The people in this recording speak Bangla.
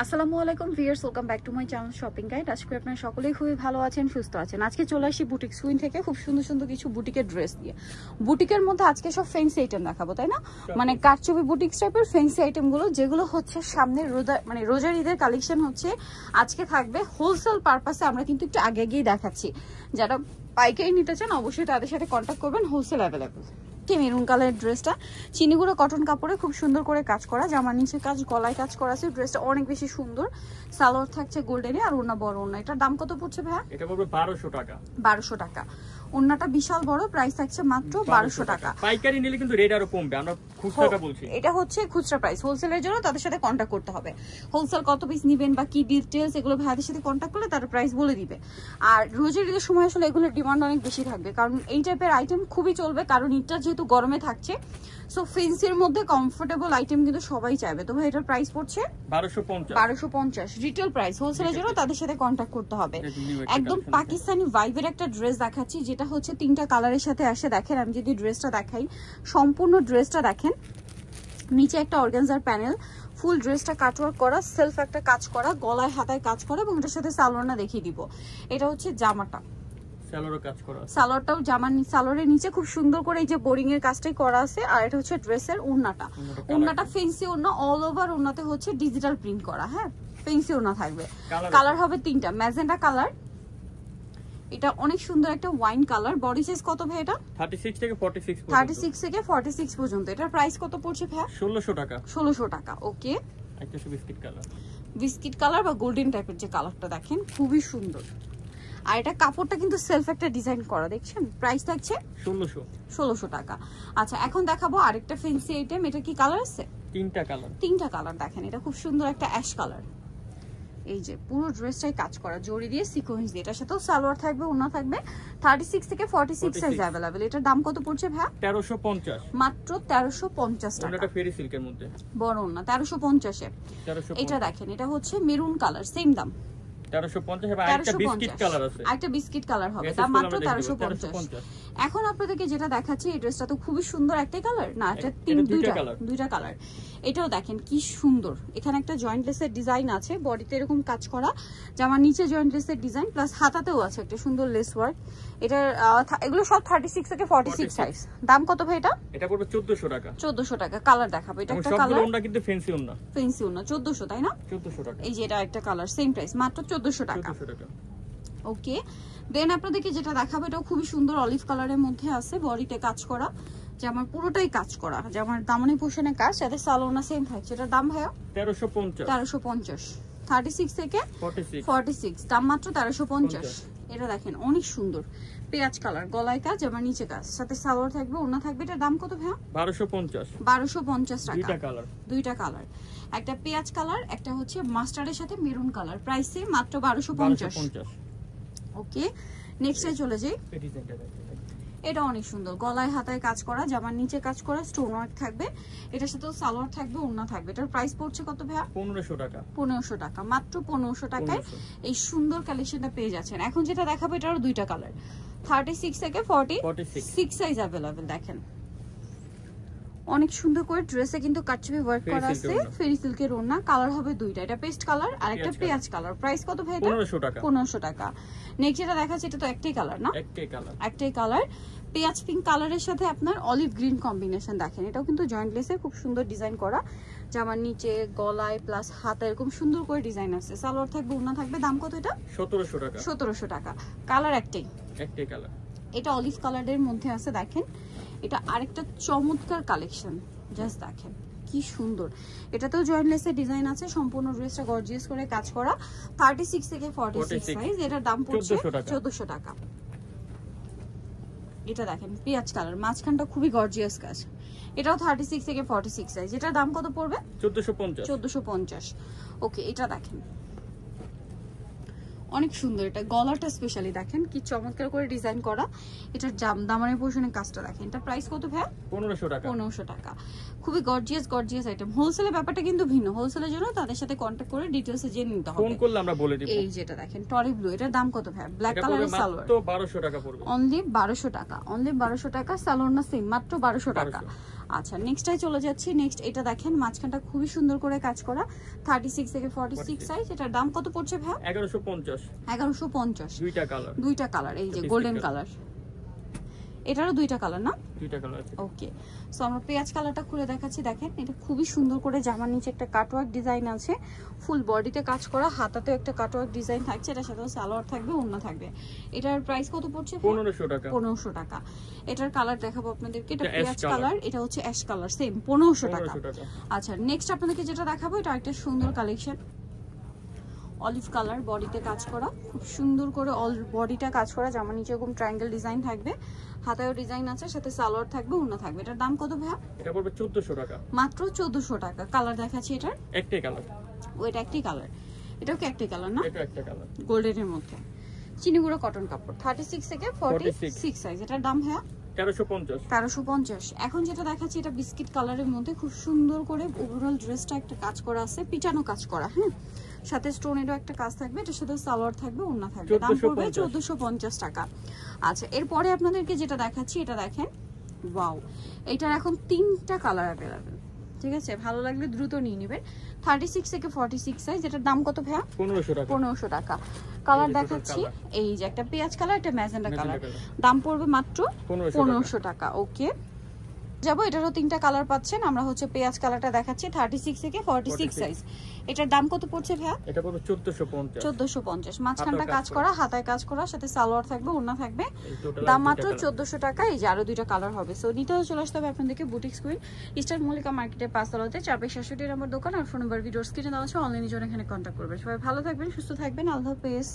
আসসালামু আলাইকুম viewers, welcome back to my channel shopping guide. আজকে আপনারা সকলেই খুবই ভালো আছেন, সুস্থ আছেন। আজকে চলে আসি বুটিক সুইন থেকে খুব সুন্দর সুন্দর কিছু বুটিকের ড্রেস দিয়ে। বুটিকের মধ্যে আজকে সব ফ্যান্সি আইটেম দেখাবো, তাই না? মানে কারচুপি বুটিক টাইপের ফ্যান্সি আইটেমগুলো, যেগুলো হচ্ছে সামনে রোজার ঈদের কালেকশন হচ্ছে আজকে থাকবে হোলসেল পারপাসে। আমরা কিন্তু একটু আগে গিয়ে দেখাচ্ছি, যারা পাইকারি নিতে চান অবশ্যই তাদের সাথে কন্ট্যাক্ট করবেন, হোলসেল অ্যাভেলেবেল। মেরুন কালারের ড্রেসটা চিনিগুড়ো কটন কাপড়ে খুব সুন্দর করে কাজ করা, জামার নিচে কাজ, গলায় কাজ করা আছে। ড্রেসটা অনেক বেশি সুন্দর। সালোয়ার থাকছে গোল্ডেনে আর ওড়না বড় ওড়না। এটার দাম কত পড়ছে ভাইয়া? এটা পড়বে 1200 টাকা। 1200 টাকা। ওড়নাটা বিশাল বড়, প্রাইস থাকছে মাত্র 1200 টাকা। পাইকারি নিলে কিন্তু রেট আরো কমবে, আমরা খুচরাটা বলছি। এটা হচ্ছে খুচরা প্রাইস। হোলসেলের জন্য তাদের সাথে কন্ট্যাক্ট করতে হবে। হোলসেল কত পিস নেবেন বা কি ডিটেইলস এগুলো ভাইয়াদের সাথে কন্ট্যাক্ট করলে তার প্রাইস বলে দিবে। আর রোজার ঈদের সময় আসলে এগুলোর ডিমান্ড অনেক বেশি থাকবে, কারণ এই টাইপের আইটেম খুবই চলবে, কারণ ঈদটা যেহেতু গরমে থাকছে। সো ফেন্সির মধ্যে কমফোর্টেবল আইটেম কিন্তু সবাই চাইবে। তো ভাই এটার প্রাইস পড়ছে 1250 রিটেল প্রাইস। হোলসেলের জন্য তাদের সাথে কন্ট্যাক্ট করতে হবে। একদম পাকিস্তানি ভাইবের একটা ড্রেস দেখাচ্ছি, যেটা হচ্ছে 3টা কালারের সাথে আসে। দেখেন, আমি যদি ড্রেসটা দেখাই, সম্পূর্ণ ড্রেসটা দেখেন, নিচে একটা অর্গানজার প্যানেল, ফুল ড্রেসটা কাটওয়ার্ক করা, সেলফ একটা কাজ করা, গলায় হাতায় কাজ করা, এবং এটার সাথে সালোয়ারটা দেখিয়ে দিব। এটা হচ্ছে জামাটা, সালোয়ারও কাজ করা, সালোয়ারটাও সালোয়ারের নিচে খুব সুন্দর করে এই যে বোরিং এর কাজটাই করা আছে। আর এটা হচ্ছে ড্রেসের ওড়নাটা। ওড়নাটা ফেন্সি ওড়না, অল ওভার ওড়নাতে হচ্ছে ডিজিটাল প্রিন্ট করা। হ্যাঁ, ফেন্সি ওড়না থাকবে। কালার হবে 3টা। ম্যাজেন্টা কালার, এটা অনেক সুন্দর একটা ওয়াইন কালার। বডি সাইজ কত ভাই? এটা 36 থেকে 46 পর্যন্ত। 36 থেকে 46 পর্যন্ত। এটার প্রাইস কত পড়ছে ভাই? 1600 টাকা। 1600 টাকা। ওকে, একটা বিস্কিট কালার, বিস্কিট কালার বা গোল্ডেন টাইপের যে কালারটা দেখেন, খুবই সুন্দর। আর এটা কাপড়টা কিন্তু সেলফ একটা ডিজাইন করা, দেখছেন? প্রাইস থাকছে 1600 টাকা। আচ্ছা, এখন দেখাবো আরেকটা ফেন্সি আইটেম। এটা কি কালার আছে? 3টা কালার দেখেন। এটা খুব সুন্দর একটা অ্যাশ কালার। এই যে পুরো ড্রেসটাই কাজ করা জড়ি দিয়ে, সিকোয়েন্স দিয়ে। এটার সাথেও সালোয়ার থাকবে, ওড়না থাকবে। 36 থেকে 46 সাইজ अवेलेबल। এটার দাম কত পড়ছে ভাই? 1350। মাত্র 1350 টাকা। এটা ফেরি সিল্কের মধ্যে বড় ওড়না 1350 এ। এটা দেখেন, এটা হচ্ছে মেরুন কালার, সেম দাম 1350। এবং একটা বিস্কিট কালার আছে, একটা বিস্কিট কালার হবে, দাম মাত্র 1350। এখন আপনাদেরকে যেটা দেখাচ্ছি, এই ড্রেসটা তো খুবই সুন্দর। একটাই কালার না, এটা দুইটা কালার। এটাও দেখেন কি সুন্দর। এখানে একটা জয়েন্ট লেসের ডিজাইন আছে, বডিতে এরকম কাজ করা, জামার নিচে জয়েন্ট লেসের ডিজাইন, প্লাস হাতাতেও আছে একটা সুন্দর লেস ওয়ার্ক। এটার এগুলো সব 36 থেকে 46 সাইজ। দাম কত ভাই এটা? এটা পড়বে 1400 টাকা। 1400 টাকা। কালার দেখাবো। এটা একটা কালার, সবগুলো ওন্না কিন্তু ফেন্সি ওন্না। ফেন্সি ওন্না 1400, তাই না? 1400 টাকা। এই যে এটা একটা কালার, সেম প্রাইস, মাত্র 1400 টাকা। ওকে, দেন আপনাদেরকে যেটা দেখাবো, এটাও খুবই সুন্দর অলিভ কালারের মধ্যে আছে, বডিতে কাজ করা, জামার পুরোটাই কাজ করা, জামার দামনে পোষণে কাজ, সাথে সালোনা সেম থাকছে। এটার দাম ভাইয়া 1350। 36 থেকে 46, দাম মাত্র 1350। এটা দেখেন অনেক সুন্দর পেঁয়াজ কালার, গলায় কাজ, জামার নিচে কাজ, সাথে সালোয়ার থাকবে, ওড়না থাকবে। এটার দাম কত ভাইয়া? 1250 টাকা। দুইটা কালার, একটা পেঁয়াজ কালার, একটা হচ্ছে মাস্টার্ডের সাথে মেরুন কালার। প্রাইস সেম, মাত্র 1250। ওকে, নেক্সটে চলে যাই। এটা অনেক সুন্দর, গলায় হাতায় কাজ করা, জামার নিচে কাজ করা, স্টোন ওয়ার্ক থাকবে। এটার সাথে সালোয়ার থাকবে, ওড়না থাকবে। এটার প্রাইস পড়ছে কত ভাইয়া? 1500 টাকা। 1500 টাকা, মাত্র 1500 টাকায় এই সুন্দর কালেকশনটা পেয়ে যাচ্ছেন। এখন যেটা দেখাবো, এটারও দুইটা কালার, 36 থেকে 46 সাইজ अवेलेबल। দেখেন অনেক সুন্দর করে ড্রেসে কিন্তু কাটচুপি ওয়ার্ক করা আছে, ফেরি সিল্কের ওড়না। কালার হবে দুইটা, এটা পেস্ট কালার আর একটা পেঁয়াজ কালার। প্রাইস কত ভাই? 1500 টাকা। নেক্সট যেটা দেখাচ্ছি, এটা তো একটাই কালার না? একটাই কালার, পেঁয়াজ পিঙ্ক কালারের সাথে আপনার অলিভ গ্রিন কম্বিনেশন। দেখেন এটাও কিন্তু জয়েন্ট লেসে খুব সুন্দর ডিজাইন করা, জামার নিচে গলায় প্লাস হাতে এরকম সুন্দর করে ডিজাইন আছে, সালোয়ার থাকবে, ওড়না থাকবে। দাম কত এটা? 1700 টাকা। 1700 টাকা। কালার একটাই কালার। এটা অলিভ কালারের মধ্যে আছে। দেখেন এটা আরেকটা চমৎকার কালেকশন, জাস্ট দেখেন কি সুন্দর। এটাতেও জয়েন্ট লেসের ডিজাইন আছে, সম্পূর্ণ ড্রেসটা গর্জিয়াস করে কাজ করা, 36 থেকে 46 সাইজ। এটার দাম পড়ছে 1400 টাকা। এটা দেখেন পেঁয়াজ কালার, মাঝখানটা খুবই গর্জিয়াস কাজ। এটাও 36 থেকে 46 সাইজ। এটার দাম কত পড়বে? 1450। 1450। ওকে, এটা দেখেন অনেক সুন্দর, এটা গলাটা স্পেশালি দেখেন কি চমৎকার করে ডিজাইন করা। এটার দামানের পোর্শনের কাজটা দেখেন। এটা প্রাইস কত ভাইয়া? 1500 টাকা। 1500 টাকা। খুবই গর্জিয়াস আইটেম। হোলসেলের ব্যাপারটা কিন্তু ভিন্ন, হোলসেলের জন্য তাদের সাথে কন্টাক্ট করে ডিটেইলসে জেনে নিতে হবে। ফোন করলে আমরা বলে দিব। এই যেটা দেখেন টরি ব্লু, এটার দাম কত ভাইয়া? ব্ল্যাক কালারের সালোয়ার, মাত্র 1200 টাকা পড়বে। অনলি 1200 টাকা, অনলি 1200 টাকা। সালোয়ার না সেম, মাত্র 1200 টাকা। আচ্ছা নেক্সটটাই চলে যাচ্ছি। নেক্সট এটা দেখেন মাঝখানটা খুবই সুন্দর করে কাজ করা, 36 থেকে 46 সাইজ। এটার দাম কত পড়ছে ভাইয়া? 1150। 1150। দুইটা কালার, এই যে গোল্ডেন কালার, এটারও দুইটা কালার না? দুইটা কালার আছে। ওকে, সো আমরা পেঁয়াজ কালারটা খুলে দেখাচ্ছি। দেখেন এটা খুবই সুন্দর করে জামার নিচে একটা কাটওয়ার্ক ডিজাইন আছে, ফুল বডিতে কাজ করা, হাতাতেও একটা কাটওয়ার্ক ডিজাইন থাকছে, এটার সাথে সালোয়ার থাকবে, ওড়না থাকবে। এটার প্রাইস কত পড়ছে? 1500 টাকা। 1500 টাকা। এটার কালার দেখাবো আপনাদেরকে, এটা পেঁয়াজ কালার, এটা হচ্ছে অ্যাশ কালার, সেম 1500 টাকা। আচ্ছা নেক্সট আপনাদেরকে যেটা দেখাবো এটা একটা সুন্দর কালেকশন, অলিভ কালার, বডিতে কাজ করা, খুব সুন্দর করে অল বডিটা কাজ করা, জামা নিচে এরকম ট্রায়াঙ্গেল ডিজাইন থাকবে, হাতায়ও ডিজাইন আছে, সাথে সালোয়ার থাকবে, ওড়না থাকবে। এটার দাম কত ভাইয়া? এটা পড়বে 1400 টাকা। মাত্র 1400 টাকা। কালার দেখাচ্ছি এটার, একটাই কালার। ওইটা একটি কালার, এটাও কি একটি কালার না? এটা একটা কালার, গোল্ডেনের মধ্যে চিনি গুঁড়ো কটন কাপড়, 36 থেকে 46 সাইজ। এটার দাম ভাইয়া? 1350। 1350। এখন যেটা দেখাচ্ছি এটা বিস্কিট কালারের মধ্যে, খুব সুন্দর করে ওভারঅল ড্রেসটা একটা কাজ করা আছে, পিটানো কাজ করা, হ্যাঁ, সাথে স্টোনেরও একটা কাজ থাকবে, এটার সাথে সালোয়ার থাকবে, ওড়না থাকবে। দাম পড়বে 1450 টাকা। আচ্ছা এরপরে আপনাদেরকে যেটা দেখাচ্ছি এটা দেখেন, ওয়াও, এটার এখন 3টা কালার অ্যাভেলেবেল, ঠিক আছে? ভালো লাগলে দ্রুত নিয়ে নেবেন। 36 থেকে 46 সাইজ। এটার দাম কত ভাইয়া? 1500 টাকা। 1500 টাকা। কালার দেখাচ্ছি, এই যে একটা পেঁয়াজ কালার, একটা ম্যাজেন্ডা কালার, দাম পড়বে মাত্র 1500 টাকা। ওকে যাবো, এটারও 3টা কালার পাচ্ছেন। আমরা হচ্ছে পেঁয়াজ কালারটা দেখাচ্ছি, 36 থেকে 46 সাইজ। এটার দাম কত পড়ছে ভাইয়া? এটা পড়বে 1450। 1450। মাঝখানটা কাজ করা, হাতায় কাজ করা, সাথে সালোয়ার থাকবে, ওড়না থাকবে, দাম মাত্র 1400 টাকা। এই যে আরো 2টা কালার হবে। সো নিতে হলে চলে আসতে হবে আপনাদেরকে বুটিক্স কুইন, ইস্টার্ন মল্লিকা মার্কেটের 5 তলাতে, 462 নম্বর দোকান। আর ফোন নাম্বার ভিডিওর স্ক্রিনে দেওয়া আছে, অনলাইনে জন্য এখানে কন্ট্যাক্ট করবেন। সবাই ভালো থাকবেন, সুস্থ থাকবেন, আল্লাহ হাফেজ।